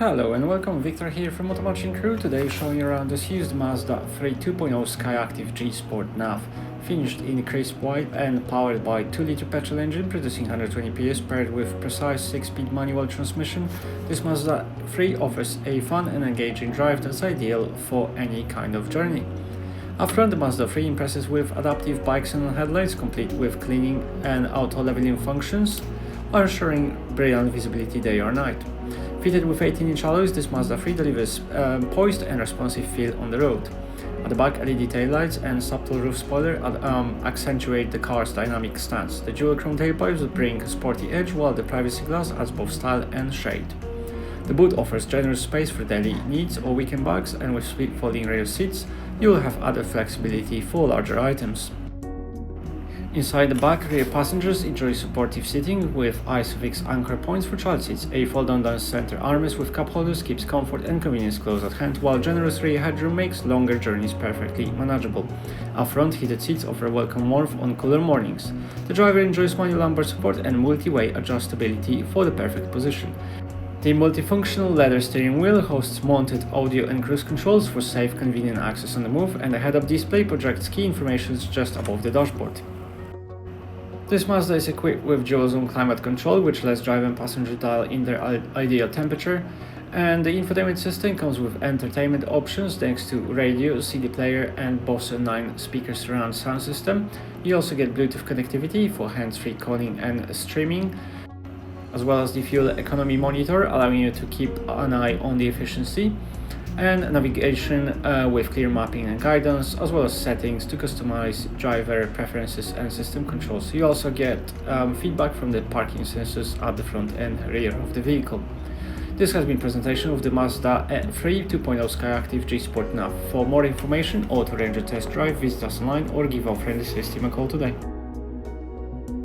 Hello and welcome, Victor here from Automotive Crewe. Today showing you around this used Mazda 3 2.0 SKYACTIV-G Sport Nav, finished in crisp white and powered by 2-liter petrol engine producing 120 PS paired with precise 6-speed manual transmission. This Mazda 3 offers a fun and engaging drive that's ideal for any kind of journey. Up front, the Mazda 3 impresses with adaptive Bi-Xenon headlights complete with cleaning and auto leveling functions, ensuring brilliant visibility day or night. Fitted with 18-inch alloys, this Mazda 3 delivers poised and responsive feel on the road. At the back, LED taillights and subtle roof spoiler accentuate the car's dynamic stance. The dual chrome tailpipes will bring a sporty edge, while the privacy glass adds both style and shade. The boot offers generous space for daily needs or weekend bags, and with split folding rear seats, you will have added flexibility for larger items. Inside the back, rear passengers enjoy supportive seating with ISOFIX anchor points for child seats. A fold-down center armrest with cup holders keeps comfort and convenience close at hand, while generous rear headroom makes longer journeys perfectly manageable. Up front, heated seats offer welcome warmth on cooler mornings. The driver enjoys manual lumbar support and multi-way adjustability for the perfect position. The multifunctional leather steering wheel hosts mounted audio and cruise controls for safe, convenient access on the move, and a head-up display projects key information just above the dashboard. This Mazda is equipped with dual-zone climate control, which lets driver and passenger dial in their ideal temperature, and the infotainment system comes with entertainment options thanks to radio, CD player and BOSE 9-speaker surround sound system. You also get Bluetooth connectivity for hands-free calling and streaming, as well as the fuel economy monitor, allowing you to keep an eye on the efficiency, and navigation with clear mapping and guidance, as well as settings to customize driver preferences and system controls. You also get feedback from the parking sensors at the front and rear of the vehicle. This has been a presentation of the Mazda 3 2.0 SKYACTIV-G Sport Nav. For more information or to arrange a test drive, visit us online or give our friendly sales team a call today.